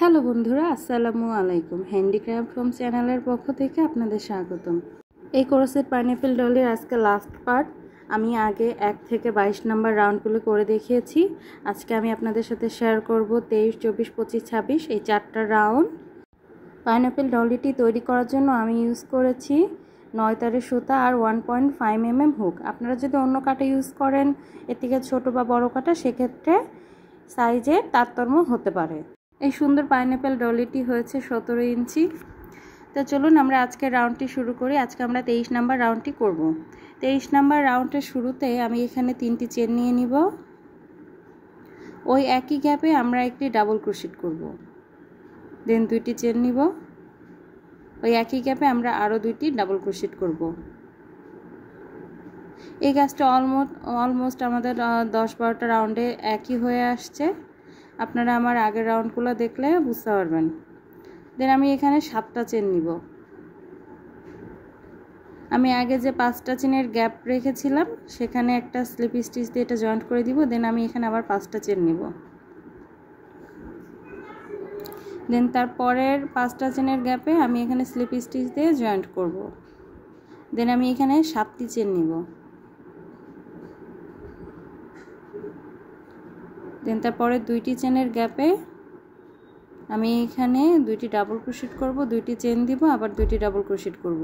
Hello বন্ধুরা, আসসালামু আলাইকুম। হ্যান্ডিক্রাফট হোম চ্যানেলের পক্ষ থেকে আপনাদের স্বাগতম। এই কোর্সের পাইনঅ্যাপেল ডলের আজকে লাস্ট পার্ট। আমি আগে 1 থেকে 22 নম্বর রাউন্ডগুলো করে দেখিয়েছি। আজকে আমি আপনাদের সাথে শেয়ার করব 23, 24, 25, 26 এই 4টা রাউন্ড। পাইনঅ্যাপেল ডলটি তৈরি করার জন্য আমি ইউজ করেছি 9 তারের সুতা আর 1.5 mm হুক। আপনারা যদি অন্য কাটা ইউজ করেন, এর থেকে ছোটো বা বড় কাটা, সেক্ষেত্রে সাইজে তারতম্য হতে পারে। এই সুন্দর পাইনঅ্যাপেল ডলিটি হয়েছে 17 ইঞ্চি। তো চলুন আমরা আজকের রাউন্ডটি শুরু করি। আজকে আমরা 23 নাম্বার রাউন্ডটি করব। 23 নাম্বার রাউন্ডের শুরুতে আমি এখানে 3টি চেন নিয়ে নিব। ওই একই গ্যাপে আমরা একটি ডাবল ক্রোশেট করব। দেন 2টি চেন নিব। ওই একই গ্যাপে আমরা আরও 2টি ডাবল ক্রোশেট করব। এই কাজটা অলমোস্ট আমাদের 10-12টা রাউন্ডে একই হয়ে আসছে। আপনারা আমার আগের রাউন্ডগুলো দেখলে বুঝতে পারবেন। দেন আমি এখানে 7টা চেন নিব। আমি আগে যে 5টা চেনের গ্যাপ রেখেছিলাম, সেখানে একটা স্লিপ স্টিচ দিয়ে এটা জয়েন্ট করে দিব। দেন আমি এখানে আবার 5টা চেন নিব। দেন তারপরের 5টা চেনের গ্যাপে আমি এখানে স্লিপ স্টিচ দিয়ে জয়েন্ট করব। দেন আমি এখানে 7টি চেন নিব। দেন তারপরে 2টি চেনের গ্যাপে আমি এখানে 2টি ডাবল ক্রোশেট করব, 2টি চেন দিব, আবার 2টি ডাবল ক্রোশেট করব।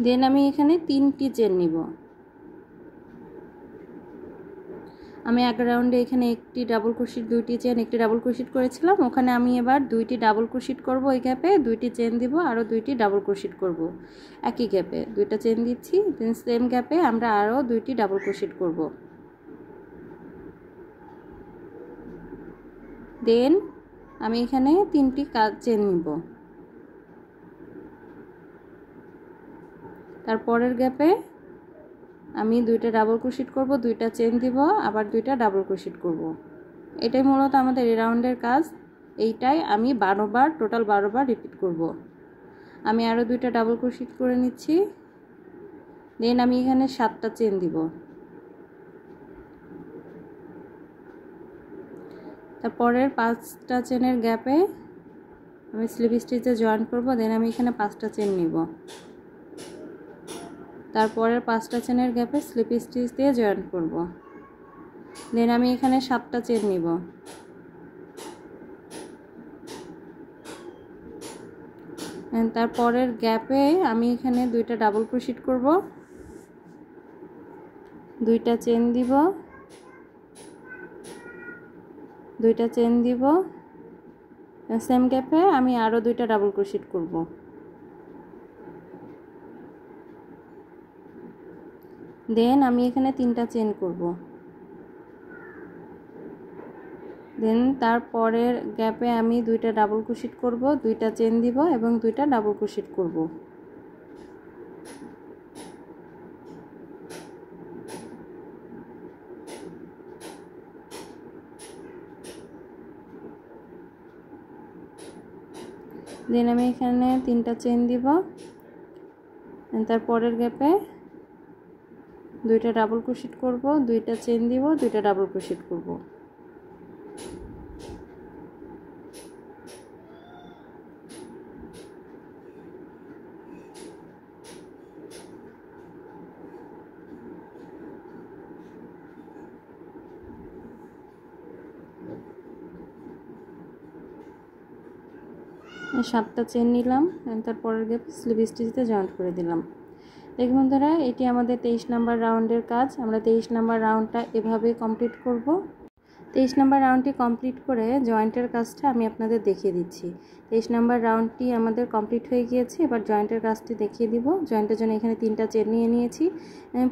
দেন আমি এখানে 3টি চেন নিব। আমি আগের রাউন্ডে এখানে একটি ডাবল ক্রোশেট, 2টি চেন, একটি ডাবল ক্রোশেট করেছিলাম। ওখানে আমি এবার 2টি ডাবল ক্রোশেট করব। ওই গ্যাপে 2টি চেন দিব, আরও 2টি ডাবল ক্রোশেট করব। একই গ্যাপে 2টা চেন দিচ্ছি। দেন সেম গ্যাপে আমরা আরও 2টি ডাবল ক্রোশেট করব। দেন আমি এখানে 3টি চেন নিব। তারপরের গ্যাপে আমি 2টা ডাবল ক্রোশেট করব, 2টা চেন দিব, আবার 2টা ডাবল ক্রোশেট করব। এটাই মূলত আমাদের এই রাউন্ডের কাজ। এইটাই আমি 12 বার, টোটাল 12 বার রিপিট করব। আমি আরও 2টা ডাবল ক্রোশেট করে নিচ্ছি। দেন আমি এখানে 7টা চেন দিব। তারপরের 5টা চেনের গ্যাপে আমি স্লিপ স্টিচে জয়েন করব। দেন আমি এখানে 5টা চেন নিব। তারপরের 5টা চেনের গ্যাপে স্লিপ স্টিচ দিয়ে জয়েন করব। দেন আমি এখানে 7টা চেন নিব। তারপরের গ্যাপে আমি এখানে 2টা ডাবল ক্রোশেট করব, 2টা চেন দিব, 2টা চেন দিব। সেম গ্যাপে আমি আরও 2টা ডাবল ক্রোশেট করব। দেন আমি এখানে 3টা চেন করব। দেন তারপরের গ্যাপে আমি 2টা ডাবল ক্রোশেট করব, 2টা চেন দিব এবং 2টা ডাবল ক্রোশেট করব। দেন আমি এখানে 3টা চেন দিব। তারপরের গ্যাপে 2টা ডাবল ক্রোশেট করব, 2টা চেন দিব, 2টা ডাবল ক্রোশেট করব। সাতটা চেন নিলাম। তারপরের গ্যাপে স্লিপ স্টিচতে জয়েন্ট করে দিলাম। দেখুন বন্ধুরা, এটি আমাদের 23 নাম্বার রাউন্ডের কাজ। আমরা 23 নাম্বার রাউন্ডটা এভাবেই কমপ্লিট করব। 23 নাম্বার রাউন্ডটি কমপ্লিট করে জয়েন্টের কাজটা আমি আপনাদের দেখিয়ে দিচ্ছি। 23 নাম্বার রাউন্ডটি আমাদের কমপ্লিট হয়ে গিয়েছে। এবার জয়েন্টের কাজটি দেখিয়ে দিব। জয়েন্টের জন্য এখানে 3টা চেন নিয়ে নিয়েছি।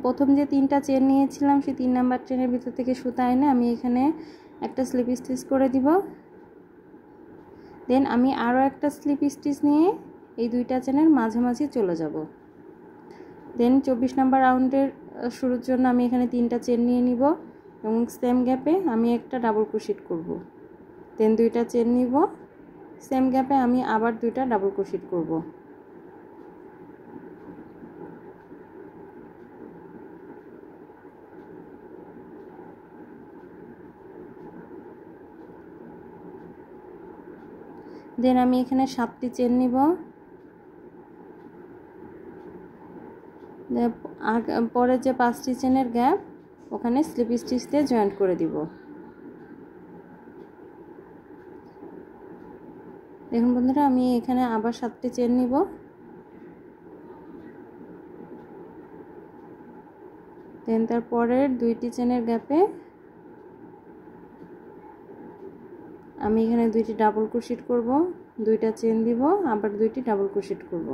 প্রথম যে 3টা চেন নিয়েছিলাম, সেই 3 নাম্বার চেনের ভিতর থেকে সুতা এনে আমি এখানে একটা স্লিপ স্টিচ করে দিব। দেন আমি আরও একটা স্লিপ স্টিচ নিয়ে এই 2টা চেনের মাঝামাঝি চলে যাব। দেন 24 নাম্বার রাউন্ডের শুরুর জন্য আমি এখানে 3টা চেন নিয়ে নিব এবং সেম গ্যাপে আমি একটা ডাবল ক্রোশেট করব। দেন 2টা চেন নিব, সেম গ্যাপে আমি আবার 2টা ডাবল ক্রোশেট করব। দেন আমি এখানে 7টি চেন নিব। পরে যে 5টি চেনের গ্যাপ ওখানে স্লিপ স্টিচ দিয়ে জয়েন্ট করে দিব। দেখুন বন্ধুরা, আমি এখানে আবার 7টি চেন নিব। দেন তারপরের 2টি চেনের গ্যাপে আমি এখানে 2টি ডাবল ক্রোশেট করব, 2টা চেন দিব, আবার 2টি ডাবল ক্রোশেট করব।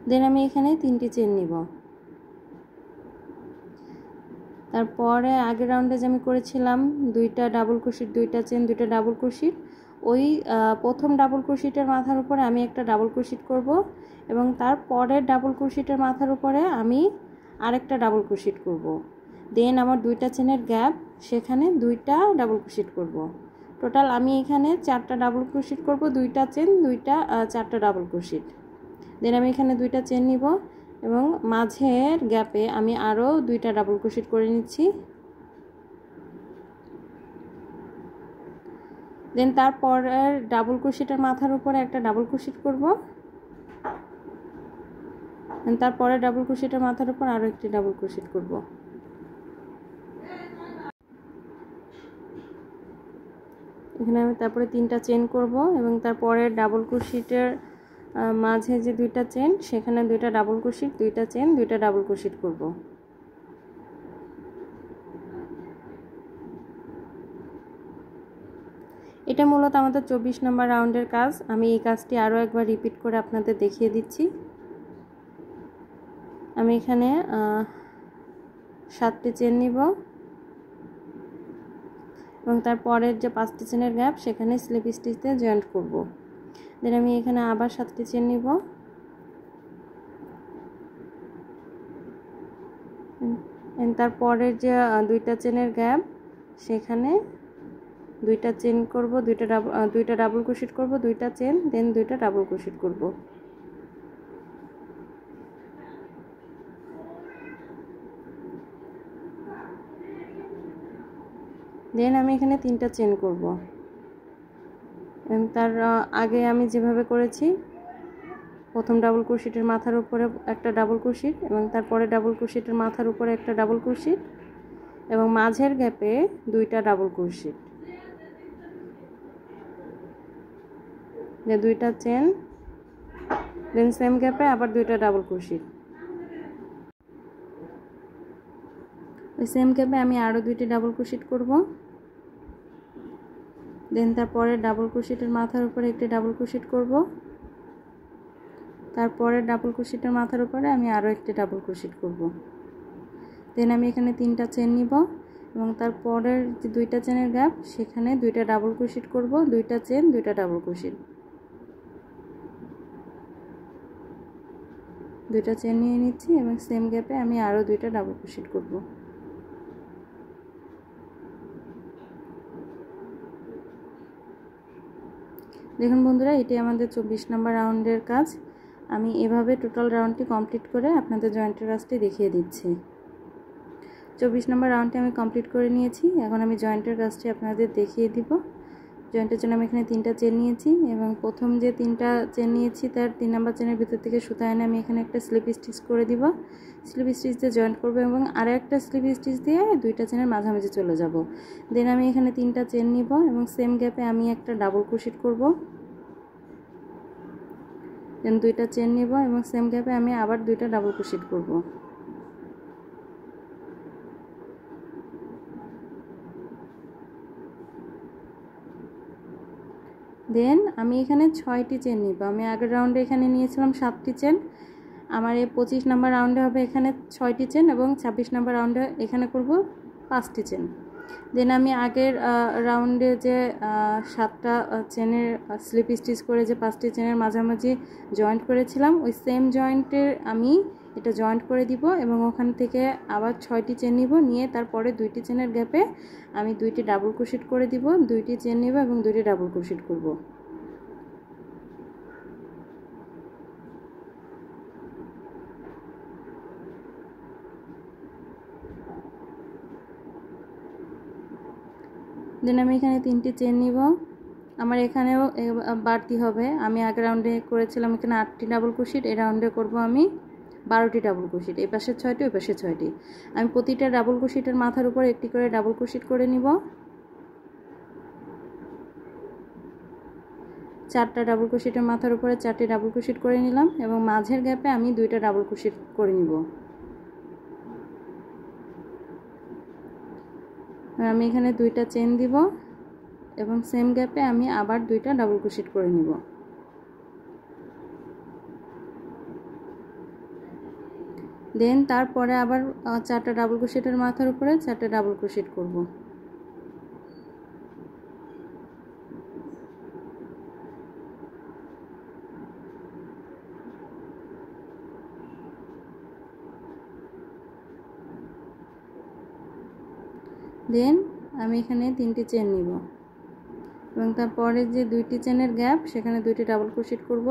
দেন আমি এখানে 3টি চেন নিব। তারপরে আগের রাউন্ডে যে আমি করেছিলাম 2টা ডাবল ক্রোশেট, 2টা চেন, 2টা ডাবল ক্রোশেট, ওই প্রথম ডাবল ক্রোশেটের মাথার উপরে আমি একটা ডাবল ক্রোশেট করব এবং তারপরের ডাবল ক্রোশেটের মাথার উপরে আমি আরেকটা ডাবল ক্রোশেট করব। দেন আমার 2টা চেনের গ্যাপ, সেখানে 2টা ডাবল ক্রোশেট করব। টোটাল আমি এখানে 4টা ডাবল ক্রোশেট করব, 2টা চেন, 4টা ডাবল ক্রোশেট। দেন আমি এখানে 2টা চেন নিব এবং মাঝের গ্যাপে আমি আরও 2টা ডাবল ক্রোশেট করে নিচ্ছি। দেন তারপরের ডাবল ক্রোশেটের মাথার উপরে একটা ডাবল ক্রোশেট করব। দেন তারপরে ডাবল ক্রোশেটের মাথার উপর আরও একটি ডাবল ক্রোশেট করব। এখানে আমি তারপরে 3টা চেন করব এবং তারপরে ডাবল ক্রোশেটের মাঝে যে 2টা চেন, সেখানে 2টা ডাবল ক্রোশেট, 2টা চেন, 2টা ডাবল ক্রোশেট করব। এটা মূলত আমাদের 24 নম্বর রাউন্ডের কাজ। আমি এই কাজটি আরও একবার রিপিট করে আপনাদের দেখিয়ে দিচ্ছি। আমি এখানে 7টি চেন নিব এবং তারপরের যে 5টি চেনের গ্যাপ, সেখানে স্লিপ স্টিচ দিয়ে জয়েন্ট করব। দেন আমি এখানে আবার 7টি চেন নিব। তারপরের যে 2টা চেনের গ্যাপ, সেখানে 2টা চেন করব, 2টা ডাবল ক্রোশেট করব, 2টা চেন, দেন 2টা ডাবল ক্রোশেট করব। দেন আমি এখানে 3টা চেন করব। তার আগে আমি যেভাবে করেছি, প্রথম ডাবল ক্রোশেটের মাথার উপরে একটা ডাবল ক্রোশেট এবং তারপরে ডাবল ক্রোশেটের মাথার উপরে একটা ডাবল ক্রোশেট এবং মাঝের গ্যাপে 2টা ডাবল ক্রোশেট, 2টা চেন, দেন সেম গ্যাপে আবার 2টা ডাবল ক্রোশেট। ওই সেম গ্যাপে আমি আরও 2টি ডাবল ক্রোশেট করব। দেন তারপরে ডাবল ক্রোশেটের মাথার উপরে একটি ডাবল ক্রোশেট করব। তারপরে ডাবল ক্রোশেটের মাথার উপরে আমি আরও একটি ডাবল ক্রোশেট করব। দেন আমি এখানে 3টা চেন নিব এবং তারপরের যে 2টা চেনের গ্যাপ, সেখানে 2টা ডাবল ক্রোশেট করব, 2টা চেন, 2টা ডাবল ক্রোশেট, 2টা চেন নিয়ে নিচ্ছি এবং সেম গ্যাপে আমি আরও 2টা ডাবল ক্রোশেট করব। দেখুন বন্ধুরা, এটি আমাদের 24 নম্বর রাউন্ডের কাজ। আমি এভাবে টোটাল রাউন্ডটি কমপ্লিট করে আপনাদের জয়েন্টের কাজটি দেখিয়ে দিচ্ছি। 24 নম্বর রাউন্ডটি আমি কমপ্লিট করে নিয়েছি। এখন আমি জয়েন্টের কাজটি আপনাদের দেখিয়ে দিব। জয়েন্টের জন্য আমি এখানে 3টা চেন নিয়েছি এবং প্রথম যে 3টা চেন নিয়েছি, তার 3 নম্বর চেনের ভিতর থেকে সুতা এনে আমি এখানে একটা স্লিপ স্টিচ করে দিব। স্লিপ স্টিচ দিয়ে জয়েন্ট করব এবং আরও একটা স্লিপ স্টিচ দিয়ে 2টা চেনের মাঝামাঝি চলে যাব। দেন আমি এখানে 3টা চেন নিব এবং সেম গ্যাপে আমি একটা ডাবল ক্রোশেট করব। দেন 2টা চেন নিব এবং সেম গ্যাপে আমি আবার 2টা ডাবল ক্রোশেট করব। দেন আমি এখানে 6টি চেন নিব। আমি আগের রাউন্ডে এখানে নিয়েছিলাম 7টি চেন। আমার এই 25 নম্বর রাউন্ডে হবে এখানে 6টি চেন এবং 26 নম্বর রাউন্ডে এখানে করব 5টি চেন। দেন আমি আগের রাউন্ডে যে 7টা চেনের স্লিপ স্টিচ করে যে 5টি চেনের মাঝামাঝি জয়েন্ট করেছিলাম, ওই সেম জয়েন্টের আমি এটা জয়েন্ট করে দিব এবং ওখান থেকে আবার 6টি চেন নিব, নিয়ে তারপরে 2টি চেনের গ্যাপে আমি 2টি ডাবল ক্রোশেট করে দিব, 2টি চেন নিব এবং 2টি ডাবল ক্রোশেট করব। দেন আমি এখানে 3টি চেন নিব। আমার এখানেও বাড়তি হবে, আমি আগের রাউন্ডে করেছিলাম এখানে 8টি ডাবল ক্রোশেট, এই রাউন্ডে করব আমি 12টি ডাবল ক্রোশেট, এই পাশে 6টি ওই পাশে 6টি। আমি প্রতিটা ডাবল ক্রোশেটের মাথার উপর একটি করে ডাবল ক্রোশেট করে নিব। 4টা ডাবল ক্রোশেটের মাথার উপরে 4টি ডাবল ক্রোশেট করে নিলাম এবং মাঝের গ্যাপে আমি 2টা ডাবল ক্রোশেট করে নিব। আমি এখানে 2টা চেন দিব এবং সেম গ্যাপে আমি আবার 2টা ডাবল ক্রোশেট করে নিব। দেন তারপরে আবার 4টা ডাবল ক্রোশেটের মাথার উপরে 4টা ডাবল ক্রোশেট করব। দেন আমি এখানে 3টি চেন নিব এবং তারপরে যে 2টি চেনের গ্যাপ সেখানে 2টি ডাবল ক্রোশেট করব।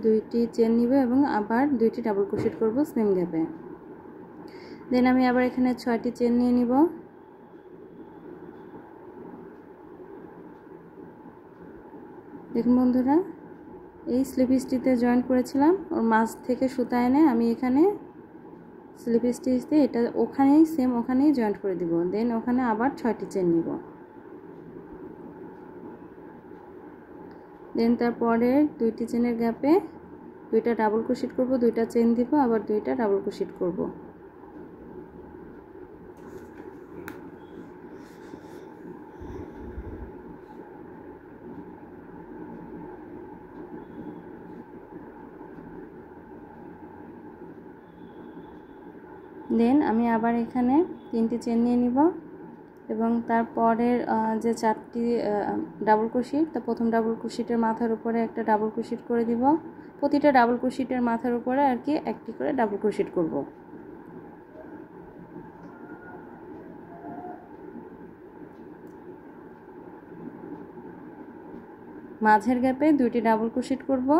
দুইটি চেন নিব এবং আবার 2টি ডাবল ক্রোশেট করব সেম গ্যাপে। দেন আমি আবার এখানে 6টি চেন নিয়ে নিব। দেখুন বন্ধুরা, এই স্লিপ স্টিচে জয়েন করেছিলাম, ওর মাঝ থেকে সুতা এনে আমি এখানে স্লিপ স্টিচ দিয়ে এটা ওখানেই সেম ওখানেই জয়েন্ট করে দিব। দেন ওখানে আবার 6টি চেন নিব। দেন তারপরে 2টি চেনের গ্যাপে 2টা ডাবল ক্রোশেট করব, 2টা চেন দিব, আবার 2টা ডাবল ক্রোশেট করব। দেন আমি আবার এখানে 3টি চেন নিয়ে নিব এবং তারপরের যে 4টি ডাবল ক্রোশেট, তা প্রথম ডাবল ক্রোশেটের মাথার উপরে একটা ডাবল ক্রোশেট করে দিব। প্রতিটা ডাবল ক্রোশেটের মাথার উপরে আর কি একটি করে ডাবল ক্রোশেট করব। মাঝের গ্যাপে 2টি ডাবল ক্রোশেট করব।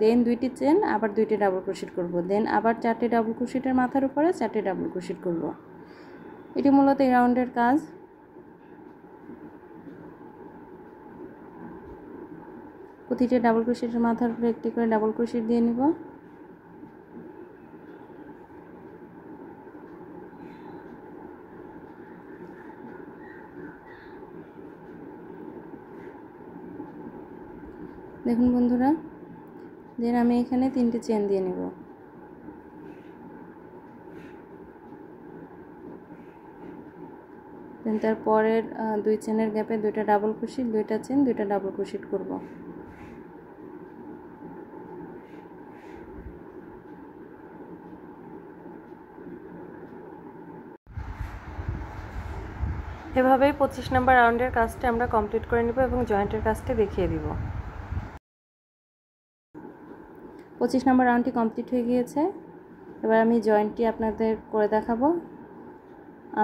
দেন 2টি চেন, আবার 2টি ডাবল ক্রোশেট করব। দেন আবার 4টি ডাবল ক্রোশেটের মাথার উপরে 4টি ডাবল ক্রোশেট করব। এটি মূলত এই রাউন্ডের কাজ। প্রতিটা ডাবল ক্রোশেটের মাথার উপরে একটি করে ডাবল ক্রোশেট দিয়ে নিব। দেখুন বন্ধুরা, দেন আমি এখানে 3টি চেন দিয়ে নেব। দেন তারপরের 2 চেনের গ্যাপে 2টা ডাবল ক্রোশেট, 2টা চেন, 2টা ডাবল ক্রোশেট করব। এভাবেই 25 নম্বর রাউন্ডের কাজটা আমরা কমপ্লিট করে নিব এবং জয়েন্টের কাজটা দেখিয়ে দিব। 25 নম্বর রাউন্ডটি কমপ্লিট হয়ে গিয়েছে। এবার আমি জয়েন্টটি আপনাদের করে দেখাবো।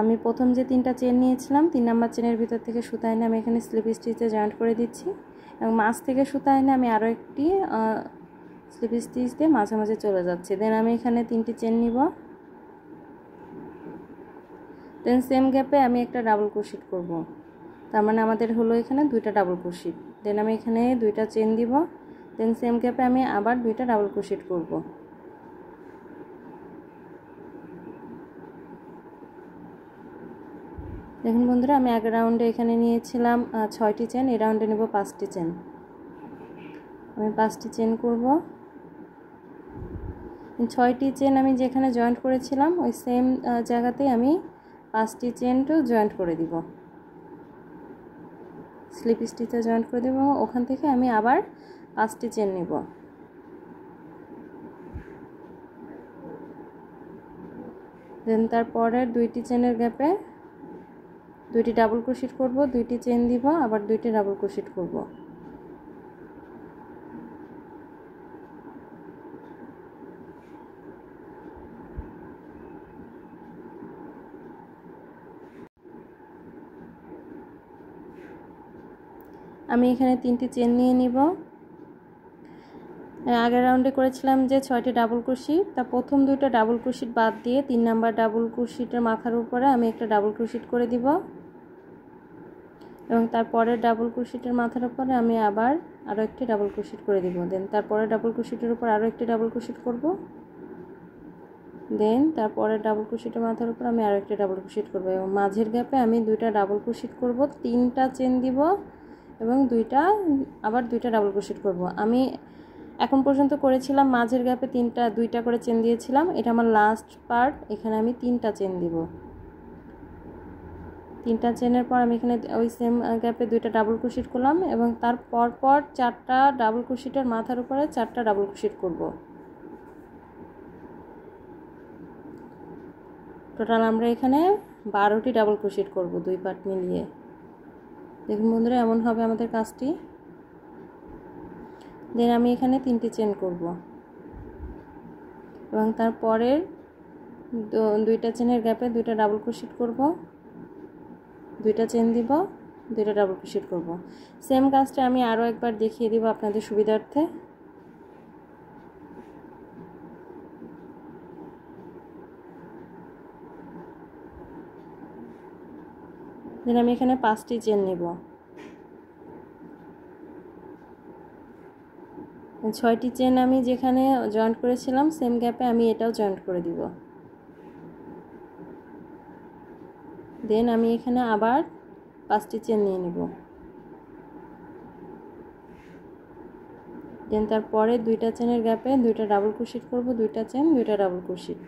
আমি প্রথম যে 3টা চেন নিয়েছিলাম, 3 নম্বর চেনের ভিতর থেকে সুতা এনে আমি এখানে স্লিপ স্টিচে জয়েন্ট করে দিচ্ছি এবং মাঝ থেকে সুতা এনে আমি আরও একটি স্লিপ স্টিচ দিয়ে মাঝে মাঝে চলে যাচ্ছি। দেন আমি এখানে 3টি চেন নিব। দেন সেম গ্যাপে আমি একটা ডাবল ক্রোশেট করব। তার মানে আমাদের হলো এখানে 2টা ডাবল ক্রোশেট। দেন আমি এখানে 2টা চেন দিব। দেন সেম গ্যাপে আমি আবার 2টা ডাবল ক্রোশেট করব। দেখুন বন্ধুরা, আমি আগের রাউন্ডে এখানে নিয়েছিলাম 6টি চেন, এই রাউন্ডে নেব 5টি চেন। আমি 5টি চেন করব। 6টি চেন আমি যেখানে জয়েন্ট করেছিলাম ওই সেম জায়গাতেই আমি 5টি চেনও জয়েন্ট করে দিব, স্লিপ স্টিচে জয়েন্ট করে দেব। ওখান থেকে আমি আবার 5টি চেন নেব। দেন তারপরে 2টি চেনের গ্যাপে 2টি ডাবল ক্রোশেট করব, 2টি চেন দিব, আবার 2টি ডাবল ক্রোশেট করব। আমি এখানে 3টি চেন নিয়ে নিব। আগের রাউন্ডে করেছিলাম যে 6টি ডাবল ক্রোশেট, তা প্রথম 2টা ডাবল ক্রোশেট বাদ দিয়ে 3 নাম্বার ডাবল ক্রোশেটের মাথার উপরে আমি একটা ডাবল ক্রোশেট করে দিব এবং তারপরের ডাবল ক্রোশেটের মাথার উপরে আমি আবার আরও একটি ডাবল ক্রোশেট করে দিব। দেন তারপরে ডাবল ক্রোশেটের উপর আরও একটি ডাবল ক্রোশেট করব। দেন তারপরে ডাবল ক্রোশেটের মাথার উপর আমি আরও একটি ডাবল ক্রোশেট করব এবং মাঝের গ্যাপে আমি 2টা ডাবল ক্রোশেট করব, 3টা চেন দিব এবং আবার 2টা ডাবল ক্রোশেট করব। আমি এখন পর্যন্ত করেছিলাম মাঝের গ্যাপে 2টা করে চেন দিয়েছিলাম। এটা আমার লাস্ট পার্ট, এখানে আমি 3টা চেন দিব। 3টা চেনের পর আমি এখানে ওই সেম গ্যাপে 2টা ডাবল ক্রোশেট করলাম এবং তার পর 4টা ডাবল ক্রোশেটের মাথার উপরে 4টা ডাবল ক্রোশেট করব। টোটাল আমরা এখানে 12টি ডাবল ক্রোশেট করব 2 পার্ট মিলিয়ে। দেখুন বন্ধুরা, এমন হবে আমাদের কাজটি। দেন আমি এখানে 3টি চেন করব এবং তারপরের 2টা চেনের গ্যাপে 2টা ডাবল ক্রোশেট করব, 2টা চেন দিব, 2টা ডাবল ক্রোশেট করব। সেম কাজটা আমি আরও একবার দেখিয়ে দিব আপনাদের সুবিধার্থে। দেন আমি এখানে 5টি চেন নিব, 6টি চেন আমি যেখানে জয়েন্ট করেছিলাম সেম গ্যাপে আমি এটাও জয়েন্ট করে দিব। দেন আমি এখানে আবার 5টি চেন নিয়ে নিব। দেন তারপরে 2টা চেনের গ্যাপে 2টা ডাবল ক্রোশেট করব, 2টা চেন, 2টা ডাবল ক্রোশেট।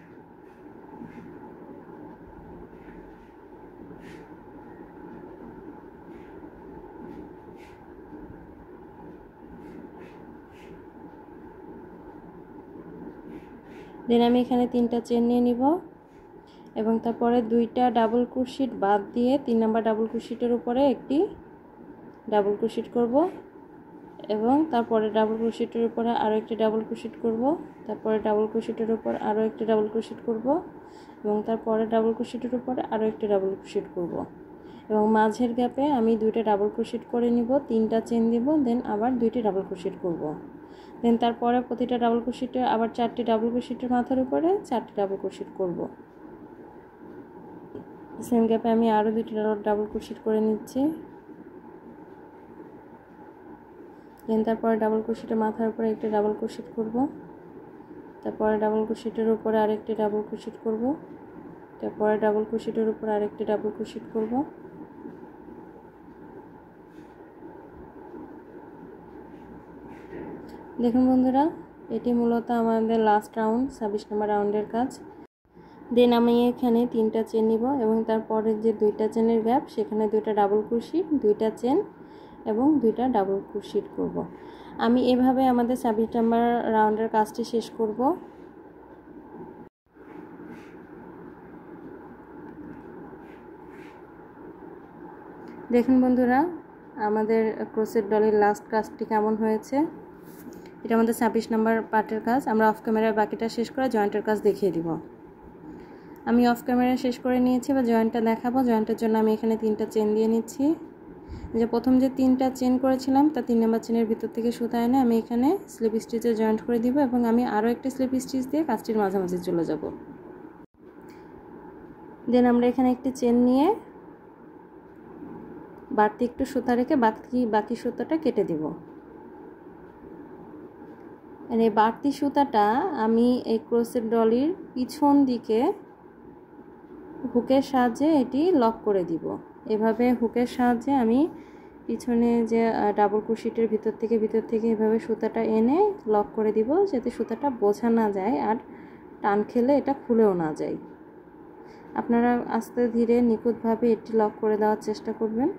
দেন আমি এখানে 3টা চেন নিয়ে নিব এবং তারপরে 2টা ডাবল ক্রোশেট বাদ দিয়ে 3 নাম্বার ডাবল ক্রোশেটের উপরে একটি ডাবল ক্রোশেট করব এবং তারপরে ডাবল ক্রোশেটের উপরে আরও একটি ডাবল ক্রোশেট করব, তারপরে ডাবল ক্রোশেটের উপর আরও একটি ডাবল ক্রোশেট করব এবং তারপরে ডাবল ক্রোশেটের উপরে আরও একটি ডাবল ক্রোশেট করব এবং মাঝের গ্যাপে আমি 2টা ডাবল ক্রোশেট করে নিব, 3টা চেন দিব, দেন আবার 2টি ডাবল ক্রোশেট করব। দেন তারপরে প্রতিটা ডাবল ক্রোশেটে আবার 4টি ডাবল ক্রোশেটের মাথার উপরে 4টি ডাবল ক্রোশেট করব। সেম গ্যাপে আমি আরও 2টি ডাবল ক্রোশেট করে নিচ্ছি। দেন তারপরে ডাবল ক্রোশেটের মাথার উপরে একটি ডাবল ক্রোশেট করব, তারপরে ডাবল ক্রোশেটের উপরে আরেকটি ডাবল ক্রোশেট করব, তারপরে ডাবল ক্রোশেটের উপরে আরেকটি ডাবল ক্রোশেট করব। দেখুন বন্ধুরা, এটি মূলত আমাদের লাস্ট রাউন্ড 26 নম্বর রাউন্ডের কাজ। দেন আমি এখানে 3টা চেন নিব এবং তারপরে যে 2টা চেনের গ্যাপ সেখানে 2টা ডাবল ক্রোশেট, 2টা চেন এবং 2টা ডাবল ক্রোশেট করব। আমি এভাবে আমাদের 26 নম্বর রাউন্ডের কাজটি শেষ করব। দেখুন বন্ধুরা, আমাদের ক্রোশেট ডলের লাস্ট কাজটি কেমন হয়েছে। এটা আমাদের 26 নম্বর পার্টের কাজ। আমরা অফ ক্যামেরায় বাকিটা শেষ করে জয়েন্টের কাজ দেখিয়ে দিব। আমি অফ ক্যামেরা শেষ করে নিয়েছি বা জয়েন্টটা দেখাবো। জয়েন্টের জন্য আমি এখানে 3টা চেন দিয়ে নিচ্ছি। যে প্রথম যে 3টা চেন করেছিলাম তা 3 নম্বর চেনের ভিতর থেকে সুতা এনে আমি এখানে স্লিপ স্টিচে জয়েন্ট করে দিব এবং আমি আরও একটি স্লিপ স্টিচ দিয়ে কাজটির মাঝামাঝি চলে যাব। দেন আমরা এখানে একটি চেন নিয়ে বাড়তি একটু সুতা রেখে বাকি সুতাটা কেটে দিব। এই বাড়তি সুতাটা আমি এই ক্রোশেট ডলির পিছন দিকে হুকের সাহায্যে এটি লক করে দিব। এভাবে হুকের সাহায্যে আমি পিছনে যে ডাবল ক্রোশেটের ভিতর থেকে এভাবে সুতাটা এনে লক করে দিব, যাতে সুতাটা বোঝা না যায় আর টান খেলে এটা খুলেও না যায়। আপনারা আস্তে ধীরে নিখুঁতভাবে এটি লক করে দেওয়ার চেষ্টা করবেন।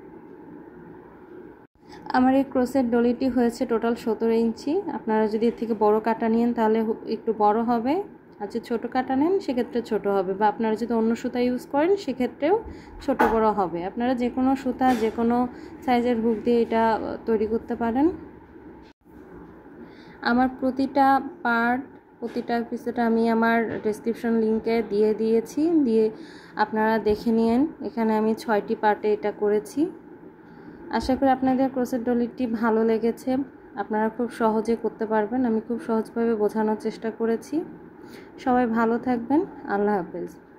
আমার এই ক্রোশেট ডলিটি হয়েছে টোটাল 17 ইঞ্চি। আপনারা যদি এর থেকে বড় কাটা নেন তাহলে একটু বড় হবে, আর যদি ছোটো কাটা নেন সেক্ষেত্রে ছোট হবে, বা আপনারা যদি অন্য সুতা ইউজ করেন সেক্ষেত্রেও ছোট বড় হবে। আপনারা যে কোনো সুতা যে কোনো সাইজের হুক দিয়ে এটা তৈরি করতে পারেন। আমার প্রতিটা এপিসোড আমি আমার ডেসক্রিপশন লিঙ্কে দিয়ে দিয়েছি, দিয়ে আপনারা দেখে নিন। এখানে আমি 6টি পার্টে এটা করেছি। আশা করি আপনাদের ক্রোশেট ডলিটি ভালো লেগেছে। আপনারা খুব সহজে করতে পারবেন। আমি খুব সহজভাবে বোঝানোর চেষ্টা করেছি। সবাই ভালো থাকবেন। আল্লাহ হাফেজ।